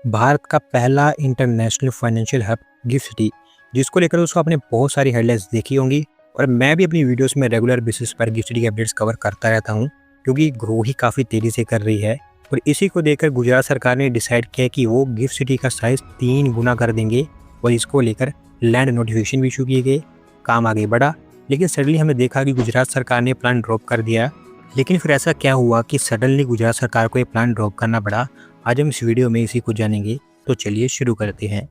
भारत का पहला international financial hub gift city, जिसको लेकर दोस्तों आपने बहुत सारी हेडलाइंस देखी होंगी। और मैं भी अपनी वीडियोस में रेगुलर बेसिस पर गिफ्ट सिटी के अपडेट्स कवर करता रहता हूं, क्योंकि ग्रो ही काफ़ी तेज़ी से कर रही है। और इसी को देखकर गुजरात सरकार ने डिसाइड किया कि वो गिफ्ट सिटी का साइज़ 3 गुना कर देंगे। और इसको लेकर लैंड नोटिफिकेशन भी इशू किए गए, काम आगे बढ़ा। लेकिन सडनली हमने देखा कि गुजरात सरकार ने प्लान ड्रॉप कर दिया। लेकिन फिर ऐसा क्या हुआ कि सडनली गुजरात सरकार को ये प्लान ड्रॉप करना पड़ा? आज हम इस वीडियो में इसी को जानेंगे। तो चलिए शुरू करते हैं।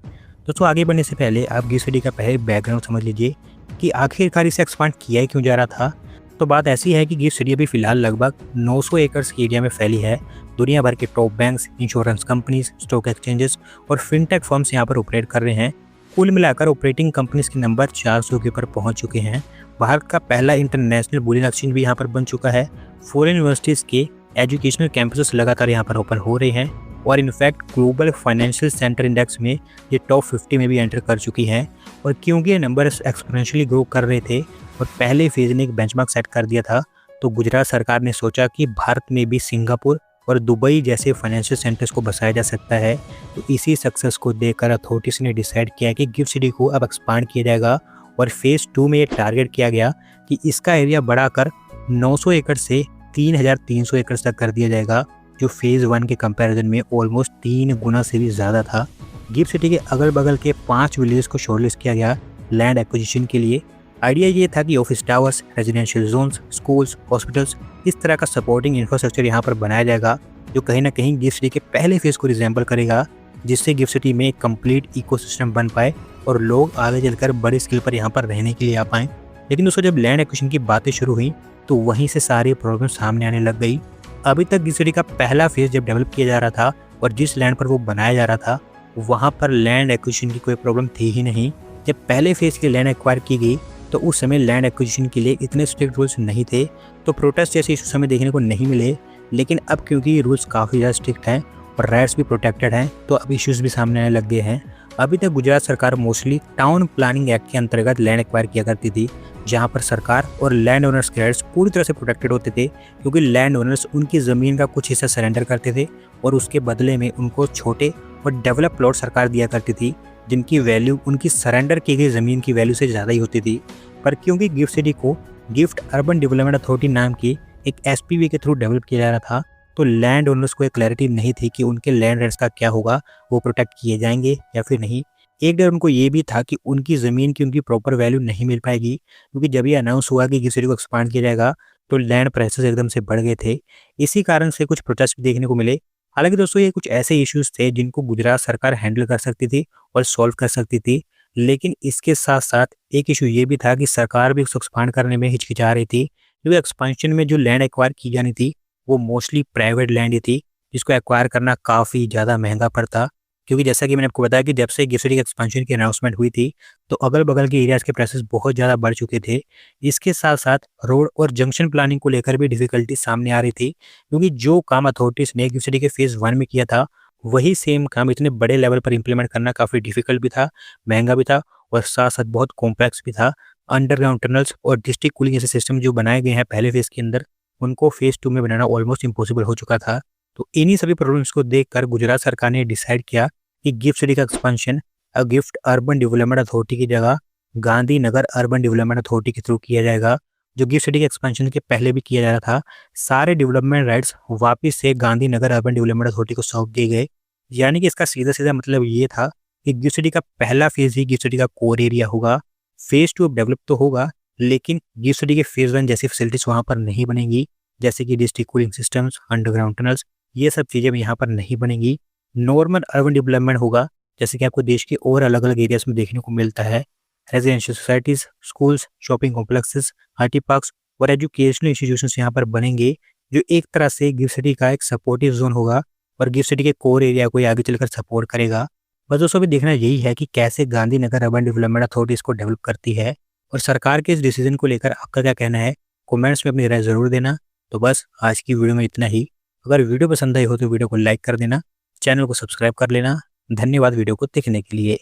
दोस्तों, आगे बढ़ने से पहले आप गिफ्ट सिटी का पहले बैकग्राउंड समझ लीजिए कि आखिरकार इसे एक्सपांड किया ही क्यों जा रहा था। तो बात ऐसी है कि गिफ्ट सिटी अभी फिलहाल लगभग 900 एकड़ की एरिया में फैली है। दुनिया भर के top banks, insurance companies, stock exchanges और फिनटेक फर्म्स यहाँ पर ऑपरेट कर रहे हैं। कुल मिलाकर ऑपरेटिंग कंपनीज के नंबर 400 के ऊपर पहुंच चुके हैं। भारत का पहला इंटरनेशनल बुलियन एक्सचेंज भी यहाँ पर बन चुका है। फॉरेन यूनिवर्सिटीज़ के एजुकेशनल कैंपसेस लगातार यहाँ पर ओपन हो रहे हैं। और in fact global financial centre index में ये टॉप 50 में भी एंटर कर चुकी हैं। और क्योंकि ये नंबर्स एक्सपोनेंशियली ग्रो कर रहे थे और पहले फेज ने एक बेंचमार्क सेट कर दिया था, तो गुजरात सरकार ने सोचा कि भारत में भी सिंगापुर और दुबई जैसे फाइनेंशियल सेंटर्स को बसाया जा सकता है। तो इसी सक्सेस को देखकर अथॉरिटीज़ ने डिसाइड किया कि गिफ्ट सिटी को अब एक्सपांड किया जाएगा। और फेज़ 2 में ये टारगेट किया गया कि इसका एरिया बढ़ाकर 900 एकड़ से 3300 एकड़ तक कर दिया जाएगा, जो फेज़ 1 के कंपैरिजन में ऑलमोस्ट 3 गुना से भी ज़्यादा था। गिफ्ट सिटी के अगल बगल के 5 विलेजेस को शॉर्टलिस्ट किया गया लैंड एक्विजिशन के लिए। आइडिया ये था कि office towers, residential zones, schools, hospitals, इस तरह का सपोर्टिंग इंफ्रास्ट्रक्चर यहाँ पर बनाया जाएगा, जो कहीं ना कहीं गिफ्ट सिटी के पहले फेज़ को रिजेंबल करेगा, जिससे गिफ्ट सिटी में एक कंप्लीट इकोसिस्टम बन पाए और लोग आगे चलकर बड़ी स्केल पर यहाँ पर रहने के लिए आ पाएँ। लेकिन दोस्तों, जब लैंड एक्विजिशन की बातें शुरू हुई तो वहीं से सारी प्रॉब्लम सामने आने लग गई। अभी तक गिफ्ट सिटी का पहला फेज़ जब डेवलप किया जा रहा था और जिस लैंड पर वो बनाया जा रहा था, वहाँ पर लैंड एक्विजिशन की कोई प्रॉब्लम थी ही नहीं। जब पहले फेज़ की लैंड एक्वायर की गई तो उस समय लैंड एक्विजिशन के लिए इतने स्ट्रिक्ट रूल्स नहीं थे, तो प्रोटेस्ट जैसे इस समय देखने को नहीं मिले। लेकिन अब क्योंकि ये रूल्स काफ़ी ज़्यादा स्ट्रिक्ट हैं और राइट्स भी प्रोटेक्टेड हैं, तो अब इश्यूज़ भी सामने आने लग गए हैं। अभी तक गुजरात सरकार मोस्टली टाउन प्लानिंग एक्ट के अंतर्गत लैंड एक्वायर किया करती थी, जहां पर सरकार और लैंड ओनर्स के राइट्स पूरी तरह से प्रोटेक्टेड होते थे, क्योंकि लैंड ओनर्स उनकी ज़मीन का कुछ हिस्सा सरेंडर करते थे और उसके बदले में उनको छोटे और डेवलप प्लॉट सरकार दिया करती थी, जिनकी वैल्यू उनकी सरेंडर की गई ज़मीन की वैल्यू से ज़्यादा ही होती थी। पर क्योंकि गिफ्ट सिटी को गिफ्ट अर्बन डेवलपमेंट अथॉरिटी नाम की एक SPV के थ्रू डेवलप किया जा रहा था, तो लैंड ओनर्स को एक क्लैरिटी नहीं थी कि उनके लैंड राइट्स का क्या होगा, वो प्रोटेक्ट किए जाएंगे या फिर नहीं। एक डर उनको ये भी था कि उनकी ज़मीन की उनकी प्रॉपर वैल्यू नहीं मिल पाएगी, क्योंकि जब ये अनाउंस हुआ कि गिफ्ट सिटी को एक्सपांड किया जाएगा तो लैंड प्राइसेस एकदम से बढ़ गए थे। इसी कारण से कुछ प्रोटेस्ट भी देखने को मिले। हालांकि दोस्तों, ये कुछ ऐसे इश्यूज थे जिनको गुजरात सरकार हैंडल कर सकती थी और सॉल्व कर सकती थी। लेकिन इसके साथ साथ एक इशू ये भी था कि सरकार भी उसको एक्सपांड करने में हिचकिचा रही थी, क्योंकि एक्सपांशन में जो लैंड एक्वायर की जानी थी वो मोस्टली प्राइवेट लैंड ही थी, जिसको एक्वायर करना काफ़ी ज़्यादा महंगा पड़ता। क्योंकि जैसा कि मैंने आपको बताया कि जब से गिफ्ट सिटी के एक्सपांशन की अनाउंसमेंट हुई थी, तो अगल बगल के एरियाज़ के प्राइसेस बहुत ज़्यादा बढ़ चुके थे। इसके साथ साथ रोड और जंक्शन प्लानिंग को लेकर भी डिफिकल्टी सामने आ रही थी, क्योंकि जो काम अथॉरिटीज़ ने गिफ्ट सिटी के फेज़ 1 में किया था, वही सेम काम इतने बड़े लेवल पर इंप्लीमेंट करना काफ़ी डिफिकल्ट भी था, महंगा भी था और साथ साथ बहुत कॉम्प्लेक्स भी था। अंडरग्राउंड टनल्स और डिस्ट्रिक्ट कूलिंग जैसे सिस्टम जो बनाए गए हैं पहले फेज़ के अंदर, उनको फेज़ 2 में बनाना ऑलमोस्ट इम्पॉसिबल हो चुका था। तो इन्हीं सभी प्रॉब्लम्स को देखकर गुजरात सरकार ने डिसाइड किया कि गिफ्ट सिटी का expansion gift urban development authority की जगह गांधीनगर अर्बन डेवलपमेंट अथॉरिटी के थ्रू किया जाएगा, जो गिफ्ट सिटी के एक्सपेंशन के पहले भी किया जा रहा था। सारे डेवलपमेंट राइट्स वापस से गांधीनगर अर्बन डेवलपमेंट अथॉरिटी को सौंप दिए गए। यानी कि इसका सीधा सीधा मतलब ये था कि गिफ्ट सिटी का पहला फेज़ ही गिफ्ट सिटी का कोर एरिया होगा। फेज़ 2 अब डेवलप तो होगा, लेकिन गिफ्ट सिटी के फेज़ 1 जैसी फैसिलिटीज़ वहाँ पर नहीं बनेंगी, जैसे कि district cooling systems, underground tunnels, ये सब चीज़ें यहाँ पर नहीं बनेंगी। नॉर्मल अर्बन डेवलपमेंट होगा, जैसे कि आपको देश के और अलग अलग एरियाज में देखने को मिलता है। Residential societies, schools, shopping complexes, IT parks और एजुकेशनल इंस्टीट्यूशंस यहाँ पर बनेंगे, जो एक तरह से गिफ्ट सिटी का एक सपोर्टिव जोन होगा और गिफ्ट सिटी के कोर एरिया को आगे चलकर सपोर्ट करेगा। बस दोस्तों, अभी देखना यही है कि कैसे गांधीनगर अर्बन डेवलपमेंट अथॉरिटी इसको डेवलप करती है। और सरकार के इस डिसीजन को लेकर आपका क्या कहना है, कमेंट्स में अपनी राय ज़रूर देना। तो बस आज की वीडियो में इतना ही। अगर वीडियो पसंद आई हो तो वीडियो को लाइक कर देना, चैनल को सब्सक्राइब कर लेना। धन्यवाद वीडियो को देखने के लिए।